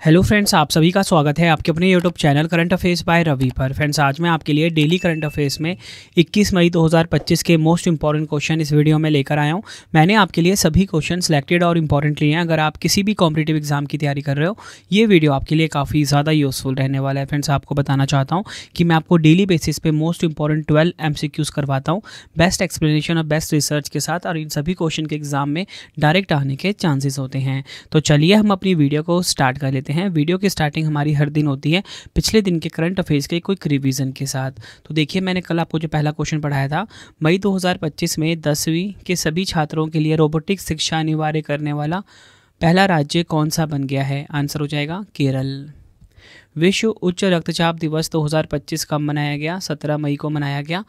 Hello friends, आप सभी का स्वागत है आपके अपने YouTube channel current affairs by Ravi पर। फ्रेंड्स, आज मैं आपके लिए डेली करंट अफेयर्स में 21 मई 2025 के मोस्ट इंपॉर्टेंट क्वेश्चन इस वीडियो में लेकर आया हूं। मैंने आपके लिए सभी क्वेश्चन सिलेक्टेड और इंपॉर्टेंट लिए हैं। अगर आप किसी भी कॉम्पिटिटिव एग्जाम की तैयारी कर रहे हो, ये वीडियो आपके लिए काफ़ी ज़्यादा यूजफुल रहने वाला है। फ्रेंड्स, आपको बताना चाहता हूँ कि मैं आपको डेली बेसिस पे मोस्ट इंपॉर्टेंट 12 MCQs करवाता हूँ बेस्ट एक्सप्लेनेशन और बेस्ट रिसर्च के साथ, और इन सभी क्वेश्चन के एग्जाम में डायरेक्ट आने के चांसेस होते हैं। तो चलिए हम अपनी वीडियो को स्टार्ट कर लेते हैं। वीडियो की स्टार्टिंग हमारी हर दिन होती है पिछले दिन के करंट अफेयर्स के क्विक रिवीजन के साथ। तो देखिए, मैंने कल आपको जो पहला क्वेश्चन पढ़ाया था, मई 2025 में 10वीं के सभी छात्रों के लिए रोबोटिक्स शिक्षा अनिवार्य करने वाला पहला राज्य कौन सा बन गया है? आंसर हो जाएगा केरल। विश्व उच्च रक्तचाप दिवस 2025 कब मनाया गया? 17 मई को मनाया गया।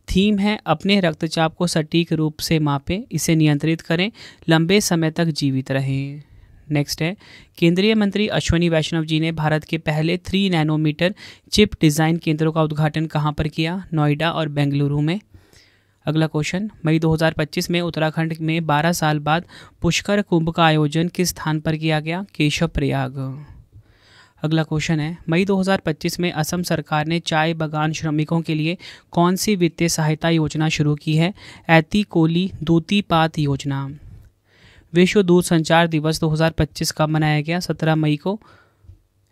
थीम है अपने रक्तचाप को सटीक रूप से मापें, इसे नियंत्रित करें, लंबे समय तक जीवित रहें। नेक्स्ट है, केंद्रीय मंत्री अश्विनी वैष्णव जी ने भारत के पहले 3 नैनोमीटर चिप डिज़ाइन केंद्रों का उद्घाटन कहाँ पर किया? नोएडा और बेंगलुरु में। अगला क्वेश्चन, मई 2025 में उत्तराखंड में 12 साल बाद पुष्कर कुंभ का आयोजन किस स्थान पर किया गया? केशव प्रयाग। अगला क्वेश्चन है, मई 2025 में असम सरकार ने चाय बागान श्रमिकों के लिए कौन सी वित्तीय सहायता योजना शुरू की है? ऐती कोली दूती पात योजना। विश्व दूरसंचार दिवस 2025 कब मनाया गया? 17 मई को।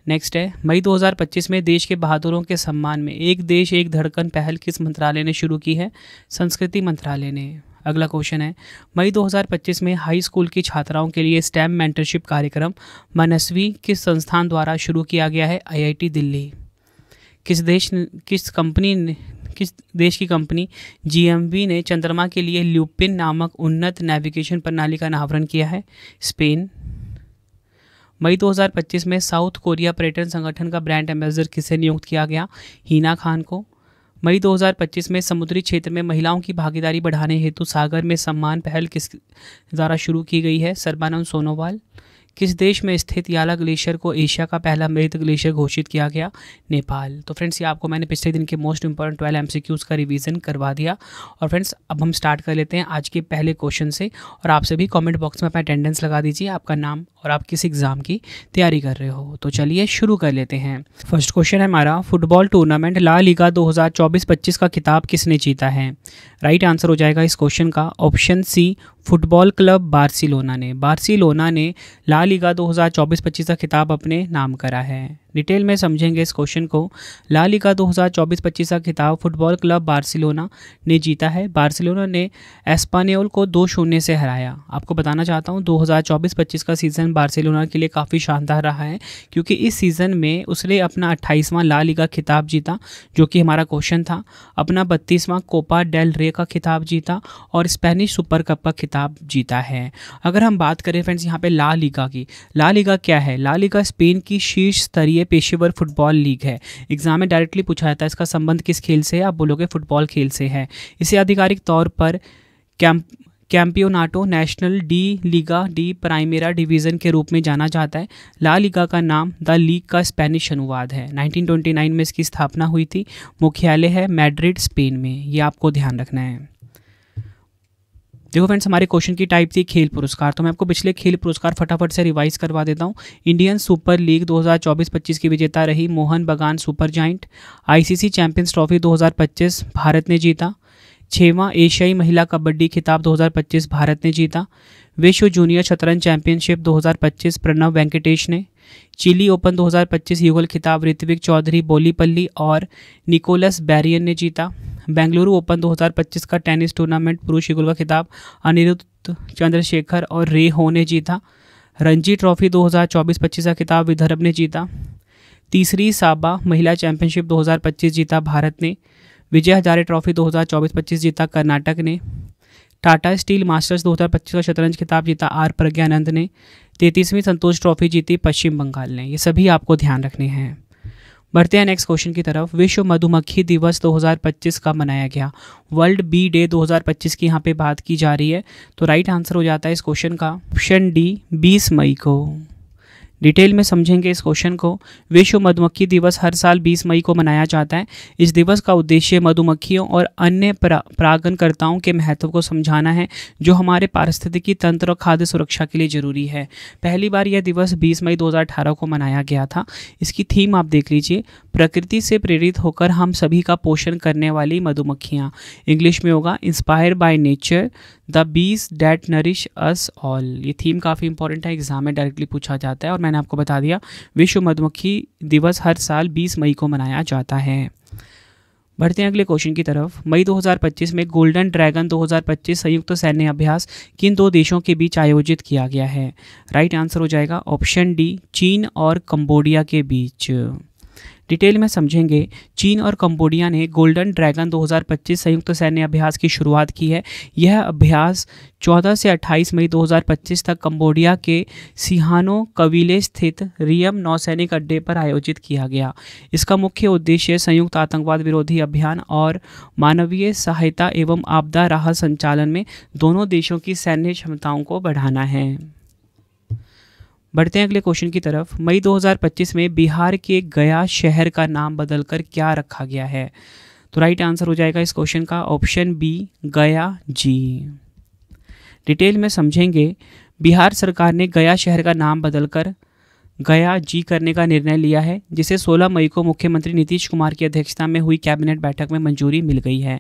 नेक्स्ट है, मई 2025 में देश के बहादुरों के सम्मान में एक देश एक धड़कन पहल किस मंत्रालय ने शुरू की है? संस्कृति मंत्रालय ने। अगला क्वेश्चन है, मई 2025 में हाई स्कूल की छात्राओं के लिए स्टेम मेंटरशिप कार्यक्रम मनस्वी किस संस्थान द्वारा शुरू किया गया है? IIT दिल्ली। किस देश की कंपनी GMV ने चंद्रमा के लिए ल्यूपिन नामक उन्नत नेविगेशन प्रणाली का अनावरण किया है? स्पेन। मई 2025 में साउथ कोरिया पर्यटन संगठन का ब्रांड एम्बेसडर किसे नियुक्त किया गया? हिना खान को। मई 2025 में समुद्री क्षेत्र में महिलाओं की भागीदारी बढ़ाने हेतु सागर में सम्मान पहल किस द्वारा शुरू की गई है? सर्बानंद सोनोवाल। किस देश में स्थित याला ग्लेशियर को एशिया का पहला मृत ग्लेशियर घोषित किया गया? नेपाल। तो फ्रेंड्स, ये आपको मैंने पिछले दिन के मोस्ट इंपॉर्टेंट 12 MCQs का रिवीजन करवा दिया। और फ्रेंड्स, अब हम स्टार्ट कर लेते हैं आज के पहले क्वेश्चन से। और आप सभी कमेंट बॉक्स में अपना अटेंडेंस लगा दीजिए, आपका नाम और आप किस एग्जाम की तैयारी कर रहे हो। तो चलिए शुरू कर लेते हैं। फर्स्ट क्वेश्चन है हमारा, फुटबॉल टूर्नामेंट ला लीगा 2024-25 का खिताब किसने जीता है? राइट आंसर हो जाएगा इस क्वेश्चन का option C, football club Barcelona ने। बार्सिलोना ने ला लीगा 2024-25 का खिताब अपने नाम करा है। डिटेल में समझेंगे इस क्वेश्चन को। ला लीगा 2024-25 का खिताब फुटबॉल क्लब बार्सिलोना ने जीता है। बार्सिलोना ने एस्पानियोल को 2-0 से हराया। आपको बताना चाहता हूँ 2024-25 का सीज़न बार्सिलोना के लिए काफ़ी शानदार रहा है, क्योंकि इस सीज़न में उसने अपना 28वां ला लीगा खिताब जीता, जो कि हमारा क्वेश्चन था, अपना 32वां कोपा डेल रे का खिताब जीता और स्पेनिश सुपर कप का खिताब जीता है। अगर हम बात करें फ्रेंड्स यहाँ पे ला लीगा की, ला लीगा क्या है? ला लीगा स्पेन की शीर्ष स्तरीय पेशेवर फुटबॉल लीग है। एग्जाम में डायरेक्टली पूछा जाता है इसका संबंध किस खेल से है? आप बोलोगे फुटबॉल खेल से है। इसे आधिकारिक तौर पर Campeonato Nacional de Liga de Primera Division के रूप में जाना जाता है। ला लीगा का नाम द लीग का स्पेनिश अनुवाद है। 1929 में इसकी स्थापना हुई थी। मुख्यालय है मैड्रिड, स्पेन में। ये आपको ध्यान रखना है। देखो फ्रेंड्स, हमारे क्वेश्चन की टाइप थी खेल पुरस्कार, तो मैं आपको पिछले खेल पुरस्कार फटाफट से रिवाइज करवा देता हूँ। इंडियन सुपर लीग 2024-25 की विजेता रही मोहन बगान super giant. ICC champions trophy 2025 Bharat ने जीता। 6वां एशियाई महिला कबड्डी खिताब 2025 भारत ने जीता। विश्व जूनियर शतरंज चैंपियनशिप 2025 प्रणव वेंकटेश ने। चिली ओपन 2025 युगल खिताब ऋत्विक चौधरी बोलीपल्ली और निकोलस बैरियन ने जीता। बेंगलुरु ओपन 2025 का टेनिस टूर्नामेंट पुरुष युगल का खिताब अनिरुद्ध चंद्रशेखर और रे हो ने जीता। रणजी ट्रॉफी 2024-25 का खिताब विदर्भ ने जीता। तीसरी साबा महिला चैंपियनशिप 2025 जीता भारत ने। विजय हजारे ट्रॉफी 2024-25 जीता कर्नाटक ने। टाटा स्टील मास्टर्स 2025 का शतरंज खिताब जीता R प्रज्ञानंद ने। 33वीं संतोष ट्रॉफी जीती पश्चिम बंगाल ने। ये सभी आपको ध्यान रखने हैं। बढ़ते हैं नेक्स्ट क्वेश्चन की तरफ। विश्व मधुमक्खी दिवस 2025 का मनाया गया? वर्ल्ड बी डे 2025 की यहाँ पे बात की जा रही है। तो राइट आंसर हो जाता है इस क्वेश्चन का ऑप्शन डी, 20 मई को। डिटेल में समझेंगे इस क्वेश्चन को। विश्व मधुमक्खी दिवस हर साल 20 मई को मनाया जाता है। इस दिवस का उद्देश्य मधुमक्खियों और अन्य परागणकर्ताओं के महत्व को समझाना है, जो हमारे पारिस्थितिकी तंत्र और खाद्य सुरक्षा के लिए जरूरी है। पहली बार यह दिवस 20 मई 2018 को मनाया गया था। इसकी थीम आप देख लीजिए, प्रकृति से प्रेरित होकर हम सभी का पोषण करने वाली मधुमक्खियाँ। इंग्लिश में होगा inspire by nature the bees that nourish us all. ये थीम काफ़ी इंपॉर्टेंट है, एग्जाम में डायरेक्टली पूछा जाता है। और मैंने आपको बता दिया विश्व मधुमक्खी दिवस हर साल 20 मई को मनाया जाता है। बढ़ते हैं अगले क्वेश्चन की तरफ। मई 2025 में गोल्डन ड्रैगन 2025 संयुक्त सैन्य अभ्यास किन दो देशों के बीच आयोजित किया गया है? राइट आंसर हो जाएगा ऑप्शन डी, चीन और कंबोडिया के बीच। डिटेल में समझेंगे। चीन और कंबोडिया ने गोल्डन ड्रैगन 2025 संयुक्त सैन्य अभ्यास की शुरुआत की है। यह अभ्यास 14 से 28 मई 2025 तक कंबोडिया के सिहानो कबीले स्थित रियम नौसैनिक अड्डे पर आयोजित किया गया। इसका मुख्य उद्देश्य संयुक्त आतंकवाद विरोधी अभियान और मानवीय सहायता एवं आपदा राहत संचालन में दोनों देशों की सैन्य क्षमताओं को बढ़ाना है। बढ़ते हैं अगले क्वेश्चन की तरफ। मई 2025 में बिहार के गया शहर का नाम बदलकर क्या रखा गया है? तो राइट आंसर हो जाएगा इस क्वेश्चन का ऑप्शन बी, गया जी। डिटेल में समझेंगे। बिहार सरकार ने गया शहर का नाम बदलकर गया जी करने का निर्णय लिया है, जिसे 16 मई को मुख्यमंत्री नीतीश कुमार की अध्यक्षता में हुई कैबिनेट बैठक में मंजूरी मिल गई है।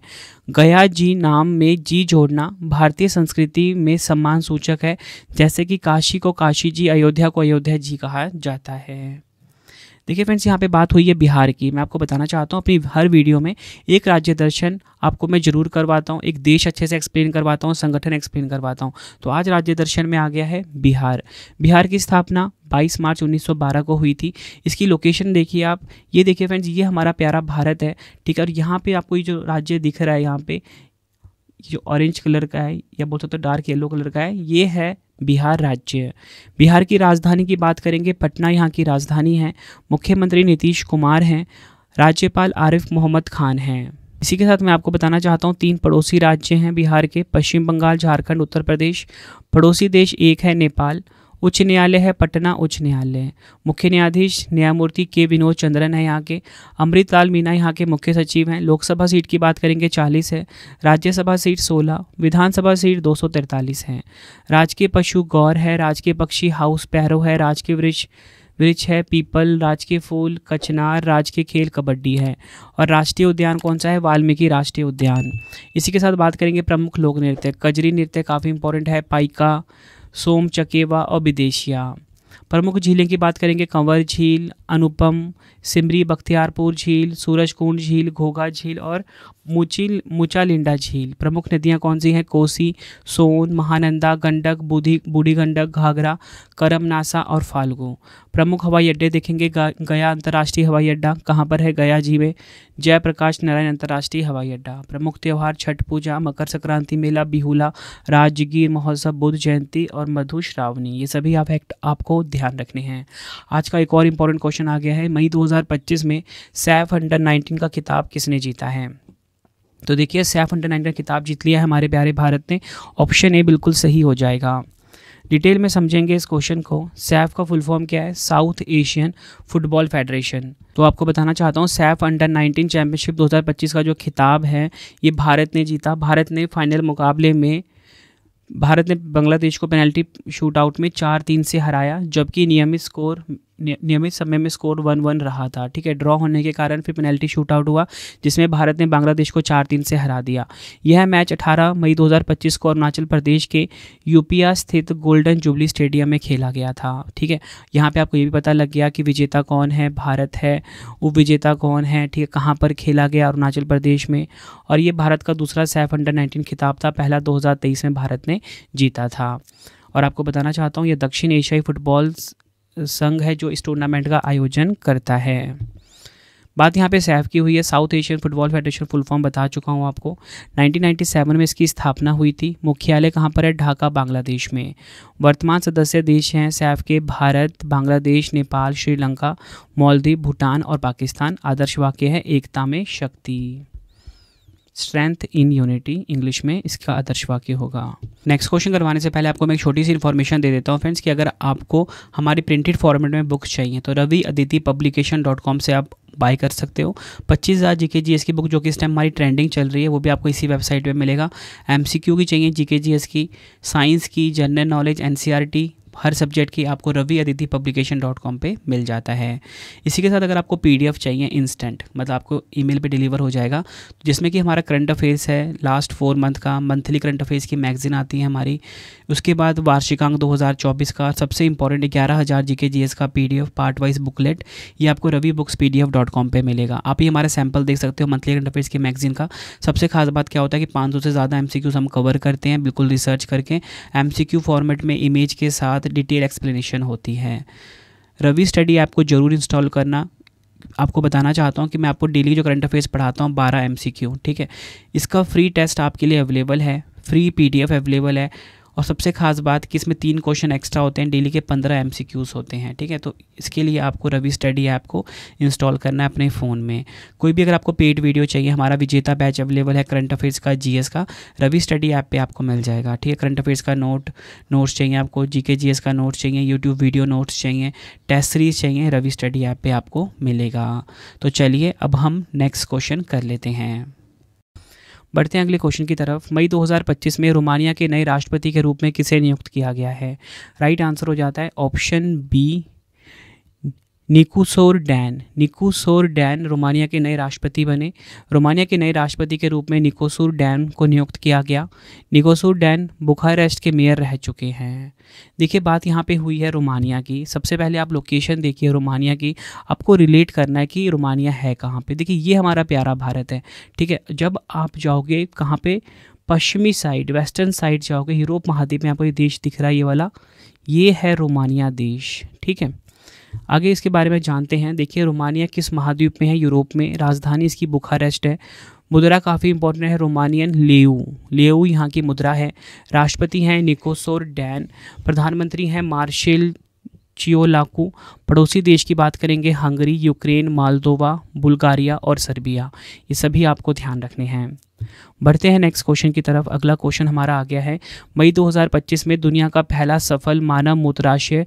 गया जी नाम में जी जोड़ना भारतीय संस्कृति में सम्मान सूचक है, जैसे कि काशी को काशी जी, अयोध्या को अयोध्या जी कहा जाता है। देखिए फ्रेंड्स, यहाँ पे बात हुई है बिहार की। मैं आपको बताना चाहता हूँ अपनी हर वीडियो में एक राज्य दर्शन आपको मैं जरूर करवाता हूँ, एक देश अच्छे से एक्सप्लेन करवाता हूँ, संगठन एक्सप्लेन करवाता हूँ। तो आज राज्य दर्शन में आ गया है बिहार। बिहार की स्थापना 22 मार्च 1912 को हुई थी। इसकी लोकेशन देखिए आप, ये देखिए फ्रेंड्स, ये हमारा प्यारा भारत है, ठीक है। और यहाँ पे आपको ये जो राज्य दिख रहा है, यहाँ पे जो ऑरेंज कलर का है या बोल सकते हो डार्क येलो कलर का है, ये है बिहार राज्य। बिहार की राजधानी की बात करेंगे, पटना यहाँ की राजधानी है। मुख्यमंत्री नीतीश कुमार हैं। राज्यपाल आरिफ मोहम्मद खान हैं। इसी के साथ मैं आपको बताना चाहता हूँ 3 पड़ोसी राज्य हैं बिहार के, पश्चिम बंगाल, झारखंड, उत्तर प्रदेश। पड़ोसी देश एक है नेपाल। उच्च न्यायालय है पटना उच्च न्यायालय। मुख्य न्यायाधीश न्यायमूर्ति के विनोद चंद्रन है यहाँ के। अमृतलाल मीना यहाँ के मुख्य सचिव हैं। लोकसभा सीट की बात करेंगे 40 है। राज्यसभा सीट 16। विधानसभा सीट 243 है। राजकीय पशु गौर है। राजकीय पक्षी हाउस पैरो है। राजकीय वृक्ष है पीपल। राजकीय फूल कचनार। राजकीय खेल कबड्डी है। और राष्ट्रीय उद्यान कौन सा है? वाल्मीकि राष्ट्रीय उद्यान। इसी के साथ बात करेंगे प्रमुख लोक नृत्य। कजरी नृत्य काफ़ी इंपॉर्टेंट है। पाइका, सोम, चकेवा और विदेशिया। प्रमुख झीलें की बात करेंगे कंवर झील, अनुपम, सिमरी, बख्तियारपुर झील, सूरजकुंड झील, घोघा झील और मुचालिंडा झील। प्रमुख नदियां कौन सी हैं? कोसी, सोन, महानंदा, गंडक, बूढ़ी गंडक, घाघरा, करमनासा और फाल्गु। प्रमुख हवाई अड्डे देखेंगे गया अंतर्राष्ट्रीय हवाई अड्डा कहाँ पर है? गया जी में। जयप्रकाश नारायण अंतर्राष्ट्रीय हवाई अड्डा। प्रमुख त्यौहार छठ पूजा, मकर संक्रांति मेला, बिहुला, राजगीर महोत्सव, बुद्ध जयंती और मधुश्रावणी। ये सभी आपको ध्यान रखने हैं। आज का एक और इम्पॉर्टेंट क्वेश्चन आ गया है। मई 2025 में सैफ अंडर 19 का खिताब किसने जीता है? तो देखिए, सैफ अंडर 19 का खिताब जीत लिया है हमारे प्यारे भारत ने। ऑप्शन ए बिल्कुल सही हो जाएगा। डिटेल में समझेंगे इस क्वेश्चन को। सैफ का फुल फॉर्म क्या है? South Asian football federation. तो आपको बताना चाहता हूँ सैफ अंडर 19 चैंपियनशिप 2025 का जो खिताब है ये भारत ने जीता। भारत ने फाइनल मुकाबले में बांग्लादेश को पेनल्टी शूट आउट में 4-3 से हराया, जबकि नियमित समय में स्कोर 1-1 रहा था, ठीक है। ड्रॉ होने के कारण फिर पेनल्टी शूट आउट हुआ, जिसमें भारत ने बांग्लादेश को 4-3 से हरा दिया। यह मैच 18 मई 2025 को अरुणाचल प्रदेश के यूपिया स्थित गोल्डन जुबली स्टेडियम में खेला गया था, ठीक है। यहाँ पे आपको ये भी पता लग गया कि विजेता कौन है, भारत है। उप विजेता कौन है, ठीक है, कहाँ पर खेला गया, अरुणाचल प्रदेश में। और ये भारत का दूसरा सैफ अंडर 19 खिताब था, पहला 2023 में भारत ने जीता था। और आपको बताना चाहता हूँ ये दक्षिण एशियाई फुटबॉल संघ है जो इस टूर्नामेंट का आयोजन करता है। बात यहाँ पे सैफ की हुई है। South Asian football federation full form बता चुका हूँ आपको। 1997 में इसकी स्थापना हुई थी। मुख्यालय कहाँ पर है? ढाका, बांग्लादेश में। वर्तमान सदस्य देश हैं सैफ के भारत, बांग्लादेश, नेपाल, श्रीलंका, मालदीव, भूटान और पाकिस्तान। आदर्श वाक्य है एकता में शक्ति। स्ट्रेंथ इन यूनिटी, इंग्लिश में इसका आदर्श वाक्य होगा। नेक्स्ट क्वेश्चन करवाने से पहले आपको मैं एक छोटी सी इन्फॉर्मेशन दे देता हूँ फ्रेंड्स कि अगर आपको हमारी प्रिंटेड फॉर्मेट में बुक्स चाहिए तो रवि अदिति publication.com से आप बाय कर सकते हो। 25,000 जीके जीएस की बुक जो कि इस टाइम हमारी ट्रेंडिंग चल रही है वो भी आपको इसी वेबसाइट पे मिलेगा। एमसीक्यू की चाहिए, जीके जीएस की, साइंस की, जनरल नॉलेज, एनसीईआरटी, हर सब्जेक्ट की आपको रवि अदिति publication.com पे मिल जाता है। इसी के साथ अगर आपको पीडीएफ चाहिए इंस्टेंट, मतलब आपको ईमेल पे डिलीवर हो जाएगा, जिसमें कि हमारा करंट अफेयर्स है लास्ट 4 मंथ का, मंथली करंट अफेयर्स की मैगजीन आती है हमारी, उसके बाद वार्षिकांक 2024 का, सबसे इंपॉर्टेंट 11,000 जीके जीएस का पीडीएफ पार्ट वाइज बुकलेट, ये आपको revibooks.pdf.com पे मिलेगा। आप ये हमारा सैम्पल देख सकते हो मंथली करंट अफेयर्स की मैगजीन का। सबसे खास बात क्या होता है कि 500 से ज़्यादा एमसीक्यूज हम कवर करते हैं बिल्कुल रिसर्च करके। एमसीक्यू फॉर्मेट में इमेज के साथ डिटेल एक्सप्लेनेशन होती है। रवि स्टडी ऐप को जरूर इंस्टॉल करना। आपको बताना चाहता हूँ कि मैं आपको डेली जो करंट अफेयर्स पढ़ाता हूँ 12 एमसीक्यू, ठीक है, इसका फ्री टेस्ट आपके लिए अवेलेबल है, फ्री पीडीएफ अवेलेबल है, और सबसे खास बात कि इसमें 3 क्वेश्चन एक्स्ट्रा होते हैं, डेली के 15 एमसीक्यूज होते हैं, ठीक है। तो इसके लिए आपको रवि स्टडी ऐप को इंस्टॉल करना है अपने फ़ोन में। कोई भी अगर आपको पेड वीडियो चाहिए, हमारा विजेता बैच अवेलेबल है करंट अफेयर्स का, जीएस का, रवि स्टडी ऐप पे आपको मिल जाएगा, ठीक है। करंट अफेयर्स का नोट्स चाहिए आपको, जीके जीएस का नोट्स चाहिए, यूट्यूब वीडियो नोट्स चाहिए, टेस्ट सीरीज चाहिए, रवि स्टडी ऐप पे आपको मिलेगा। तो चलिए अब हम नेक्स्ट क्वेश्चन कर लेते हैं। बढ़ते हैं अगले क्वेश्चन की तरफ। मई 2025 में रोमानिया के नए राष्ट्रपति के रूप में किसे नियुक्त किया गया है? राइट आंसर हो जाता है option B, Nicusor Dan. Nicusor Dan Romania के नए राष्ट्रपति बने। रोमानिया के नए राष्ट्रपति के रूप में निकोसोर डैन को नियुक्त किया गया। निकोसोर डैन बुखारेस्ट के मेयर रह चुके हैं। देखिए बात यहाँ पे हुई है रोमानिया की। सबसे पहले आप लोकेशन देखिए रोमानिया की, आपको रिलेट करना है कि रोमानिया है कहाँ पे। देखिए ये हमारा प्यारा भारत है, ठीक है। जब आप जाओगे कहाँ पे, पश्चिमी साइड, वेस्टर्न साइड जाओगे, यूरोप महाद्वीप में आपको ये देश दिख रहा है, ये वाला, ये है रोमानिया देश, ठीक है। आगे इसके बारे में जानते हैं। देखिए रोमानिया किस महाद्वीप में है? यूरोप में। राजधानी इसकी बुखारेस्ट है। मुद्रा काफ़ी इंपॉर्टेंट है, रोमानियन लेऊ। लेऊ यहाँ की मुद्रा है। राष्ट्रपति हैं निकोसोर डैन। प्रधानमंत्री हैं मार्शेल चियोलाकू। पड़ोसी देश की बात करेंगे हंगरी, यूक्रेन, मालदोवा, बुल्गारिया और सर्बिया। ये सभी आपको ध्यान रखने हैं। बढ़ते हैं नेक्स्ट क्वेश्चन की तरफ। अगला क्वेश्चन हमारा आ गया है, मई 2025 में दुनिया का पहला सफल मानव मूत्राशय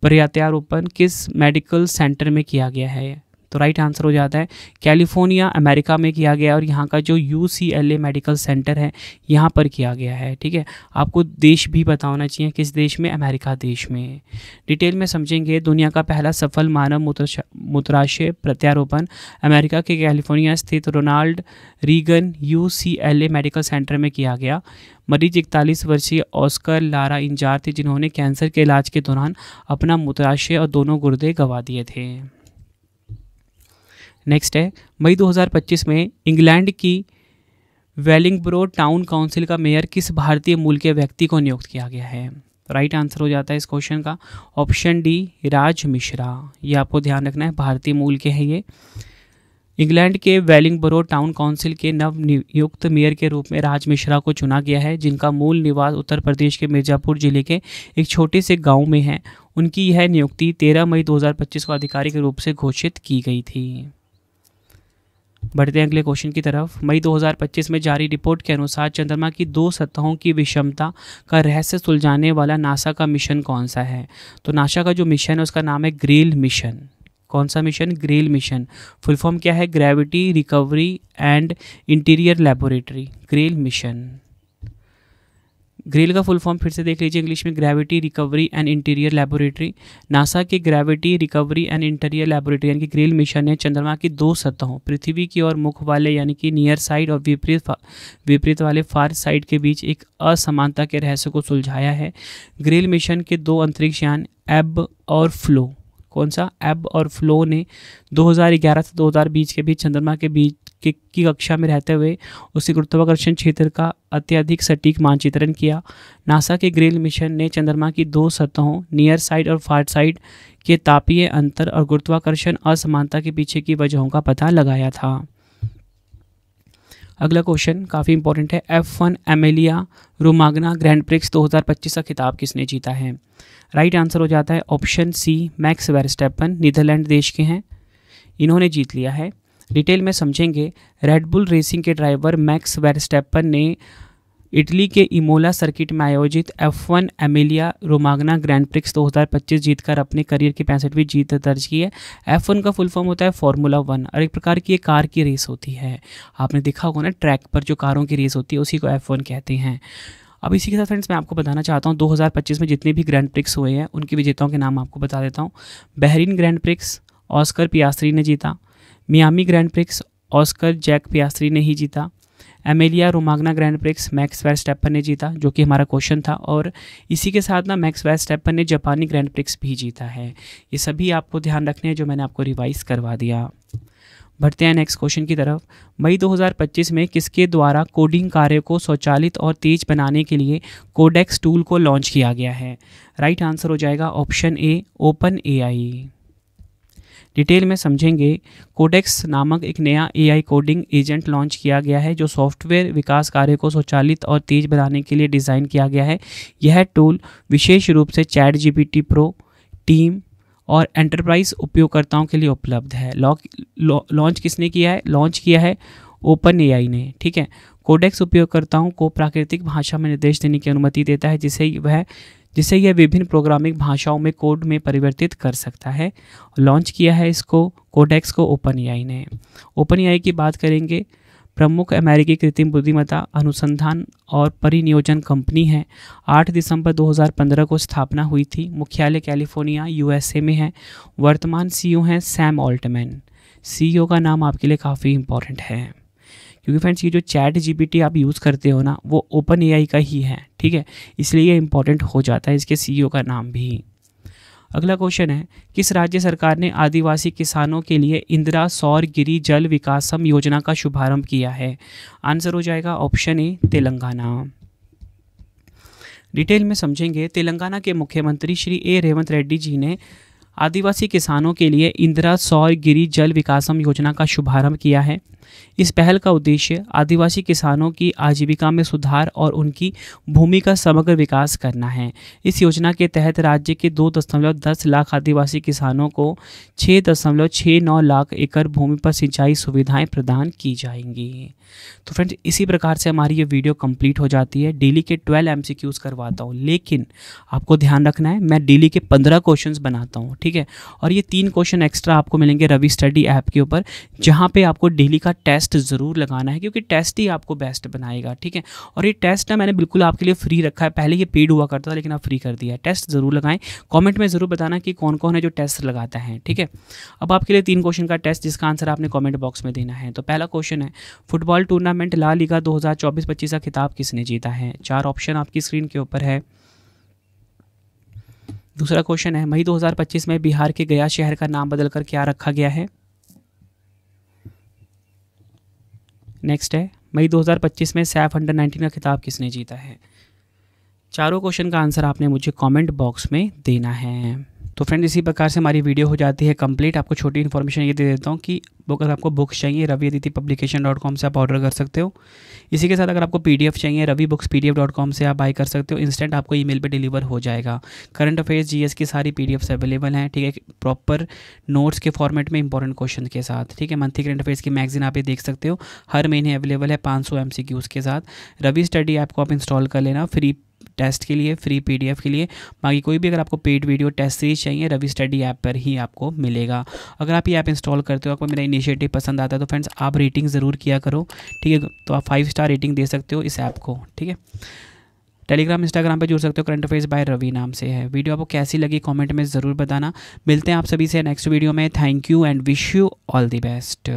प्रत्यारोपण किस मेडिकल सेंटर में किया गया है? तो राइट आंसर हो जाता है कैलिफोर्निया, अमेरिका में किया गया, और यहाँ का जो UCLA मेडिकल सेंटर है यहाँ पर किया गया है, ठीक है। आपको देश भी पता होना चाहिए, किस देश में? अमेरिका देश में। डिटेल में समझेंगे। दुनिया का पहला सफल मानव मूत्राशय प्रत्यारोपण अमेरिका के कैलिफोर्निया स्थित Ronald Reagan UCLA medical centre में किया गया। मरीज 41 वर्षीय ऑस्कर लारा इंजार थे, जिन्होंने कैंसर के इलाज के दौरान अपना मूत्राशय और दोनों गुर्दे गंवा दिए थे। नेक्स्ट है, मई 2025 में इंग्लैंड की वेलिंगब्रो टाउन काउंसिल का मेयर किस भारतीय मूल के व्यक्ति को नियुक्त किया गया है? राइट आंसर हो जाता है इस क्वेश्चन का ऑप्शन डी, राज मिश्रा। ये आपको ध्यान रखना है, भारतीय मूल के हैं ये। इंग्लैंड के वेलिंगबरो टाउन काउंसिल के नव नियुक्त मेयर के रूप में राज मिश्रा को चुना गया है, जिनका मूल निवास उत्तर प्रदेश के मिर्जापुर जिले के एक छोटे से गांव में है। उनकी यह नियुक्ति 13 मई 2025 को आधिकारिक रूप से घोषित की गई थी। बढ़ते हैं अगले क्वेश्चन की तरफ। मई 2025 में जारी रिपोर्ट के अनुसार चंद्रमा की 2 सतहों की विषमता का रहस्य सुलझाने वाला नासा का मिशन कौन सा है? तो नासा का जो मिशन है उसका नाम है ग्रेल मिशन। कौन सा मिशन? GRAIL mission. फुल फॉर्म क्या है? Gravity recovery and interior laboratory. GRAIL mission. GRAIL का फुल फॉर्म फिर से देख लीजिए इंग्लिश में, gravity recovery and interior laboratory. NASA के gravity recovery and interior laboratory यानी कि ग्रेल मिशन ने चंद्रमा की 2 सतहों, पृथ्वी की ओर मुख वाले यानी कि नियर साइड और विपरीत वाले फार साइड के बीच एक असमानता के रहस्य को सुलझाया है। ग्रेल मिशन के 2 अंतरिक्ष यान एब और फ्लो, कौन सा? एब और फ्लो ने 2011 से 2020 के बीच चंद्रमा के बीच की कक्षा में रहते हुए उसके गुरुत्वाकर्षण क्षेत्र का अत्यधिक सटीक मानचित्रण किया। नासा के ग्रेल मिशन ने चंद्रमा की 2 सतहों, नियर साइड और फार साइड के तापीय अंतर और गुरुत्वाकर्षण असमानता के पीछे की वजहों का पता लगाया था। अगला क्वेश्चन काफ़ी इंपॉर्टेंट है। F1 Amelia Romagna Grand prix 2025 का खिताब किसने जीता है? राइट आंसर हो जाता है option C, Max Verstappen. Netherlands देश के हैं, इन्होंने जीत लिया है। डिटेल में समझेंगे। रेड बुल रेसिंग के ड्राइवर मैक्स वर्स्टेपन ने इटली के इमोला सर्किट में आयोजित F1 Emilia Romagna Grand prix 2025 जीतकर अपने करियर की 65वीं जीत दर्ज की है। F1 का फुल फॉर्म होता है फॉर्मूला 1 और एक प्रकार की ये कार की रेस होती है। आपने देखा होगा ना, ट्रैक पर जो कारों की रेस होती है उसी को F1 कहते हैं। अब इसी के साथ फ्रेंड्स मैं आपको बताना चाहता हूँ 2025 में जितने भी ग्रैंड प्रिक्स हुए हैं उनके विजेताओं के नाम आपको बता देता हूँ। Bahrain Grand Prix Oscar Piastri ने जीता। Miami Grand Prix Oscar Jack Piastri ने ही जीता। Emilia Romagna Grand Prix Max Verstappen ने जीता, जो कि हमारा क्वेश्चन था। और इसी के साथ ना मैक्स वर्स्टेपन ने जापानी ग्रैंड प्रिक्स भी जीता है। ये सभी आपको ध्यान रखने हैं जो मैंने आपको रिवाइज करवा दिया। बढ़ते हैं नेक्स्ट क्वेश्चन की तरफ। मई 2025 में किसके द्वारा कोडिंग कार्य को स्वचालित और तेज बनाने के लिए कोडेक्स टूल को लॉन्च किया गया है? राइट आंसर हो जाएगा option A, open AI. Detail में समझेंगे। कोडेक्स नामक एक नया एआई कोडिंग एजेंट लॉन्च किया गया है जो सॉफ्टवेयर विकास कार्य को स्वचालित और तेज बनाने के लिए डिज़ाइन किया गया है। यह टूल विशेष रूप से चैट जीपीटी प्रो, टीम और एंटरप्राइज उपयोगकर्ताओं के लिए उपलब्ध है। लॉन्च किसने किया है? लॉन्च किया है ओपन एआई ने। ठीक है। कोडेक्स उपयोगकर्ताओं को प्राकृतिक भाषा में निर्देश देने की अनुमति देता है जिससे यह विभिन्न प्रोग्रामिंग भाषाओं में कोड में परिवर्तित कर सकता है। लॉन्च किया है इसको कोडेक्स को ओपन एआई ने। ओपन एआई की बात करेंगे, प्रमुख अमेरिकी कृत्रिम बुद्धिमत्ता अनुसंधान और परिनियोजन कंपनी है। 8 दिसंबर 2015 को स्थापना हुई थी। मुख्यालय कैलिफोर्निया यूएसए में है। वर्तमान सीईओ हैं सैम ऑल्टमैन। सीईओ का नाम आपके लिए काफ़ी इंपॉर्टेंट है क्योंकि फ्रेंड्स ये जो चैट जीपीटी आप यूज़ करते हो ना वो ओपन एआई का ही है। ठीक है, इसलिए ये इंपॉर्टेंट हो जाता है इसके सीईओ का नाम भी। अगला क्वेश्चन है, किस राज्य सरकार ने आदिवासी किसानों के लिए इंदिरा सौर गिरी जल विकासम योजना का शुभारंभ किया है? आंसर हो जाएगा ऑप्शन ए, तेलंगाना। डिटेल में समझेंगे। तेलंगाना के मुख्यमंत्री श्री ए रेवंत रेड्डी जी ने आदिवासी किसानों के लिए इंदिरा सौर गिरी जल विकासम योजना का शुभारंभ किया है। इस पहल का उद्देश्य आदिवासी किसानों की आजीविका में सुधार और उनकी भूमि का समग्र विकास करना है। इस योजना के तहत राज्य के 2.10 लाख आदिवासी किसानों को 6.69 लाख एकड़ भूमि पर सिंचाई सुविधाएं प्रदान की जाएंगी। तो फ्रेंड्स इसी प्रकार से हमारी ये वीडियो कंप्लीट हो जाती है। डेली के 12 एमसीक्यूज करवाता हूँ, लेकिन आपको ध्यान रखना है मैं डेली के 15 क्वेश्चंस बनाता हूँ। ठीक है, और ये 3 क्वेश्चन एक्स्ट्रा आपको मिलेंगे रवि स्टडी ऐप के ऊपर, जहाँ पे आपको डेली का टेस्ट ज़रूर लगाना है क्योंकि टेस्ट ही आपको बेस्ट बनाएगा। ठीक है, और ये टेस्ट ना मैंने बिल्कुल आपके लिए फ्री रखा है। पहले ये पेड हुआ करता था लेकिन अब फ्री कर दिया है। टेस्ट ज़रूर लगाएं। कमेंट में ज़रूर बताना कि कौन कौन है जो टेस्ट लगाता है। ठीक है, अब आपके लिए 3 क्वेश्चन का टेस्ट जिसका आंसर आपने कमेंट बॉक्स में देना है। तो पहला क्वेश्चन है, फुटबॉल टूर्नामेंट ला लीगा 2024-25 का खिताब किसने जीता है? 4 ऑप्शन आपकी स्क्रीन के ऊपर है। दूसरा क्वेश्चन है, मई 2025 में बिहार के गया शहर का नाम बदलकर क्या रखा गया है? नेक्स्ट है, मई 2025 में सैफ अंडर-19 का खिताब किसने जीता है? चारों क्वेश्चन का आंसर आपने मुझे कमेंट बॉक्स में देना है। तो फ्रेंड इसी प्रकार से हमारी वीडियो हो जाती है कंप्लीट। आपको छोटी इन्फॉर्मेशन ये दे देता हूँ कि अगर आपको बुक्स चाहिए raviaditipublication.com से आप ऑर्डर कर सकते हो। इसी के साथ अगर आपको पीडीएफ चाहिए ravibookspdf.com से आप बाय कर सकते हो। इंस्टेंट आपको ईमेल पे डिलीवर हो जाएगा। करंट अफेयर्स जीएस की सारी पीडीएफ्स अवेलेबल हैं। ठीक है, प्रॉपर नोट्स के फॉर्मेट में इंपॉर्टेंट क्वेश्चन के साथ। ठीक है, मंथली करंट अफेयर्स की मैगजीन आप ये देख सकते हो, हर महीने अवेलेबल है 500 एमसीक्यूज़ के साथ। रवि स्टडी ऐप को आप इंस्टॉल कर लेना फ्री टेस्ट के लिए, फ्री पीडीएफ के लिए। बाकी कोई भी अगर आपको पेड वीडियो टेस्ट सीरीज चाहिए रवि स्टडी ऐप पर ही आपको मिलेगा। अगर आप ये ऐप इंस्टॉल करते हो, आपको मेरा इनिशिएटिव पसंद आता है तो फ्रेंड्स आप रेटिंग ज़रूर किया करो। ठीक है, तो आप 5 स्टार रेटिंग दे सकते हो इस ऐप को। ठीक है, टेलीग्राम इंस्टाग्राम पे जुड़ सकते हो, करंट अफेयर्स बाय रवि नाम से है। वीडियो आपको कैसी लगी कमेंट में ज़रूर बताना। मिलते हैं आप सभी से नेक्स्ट वीडियो में। Thank you and wish you all the best.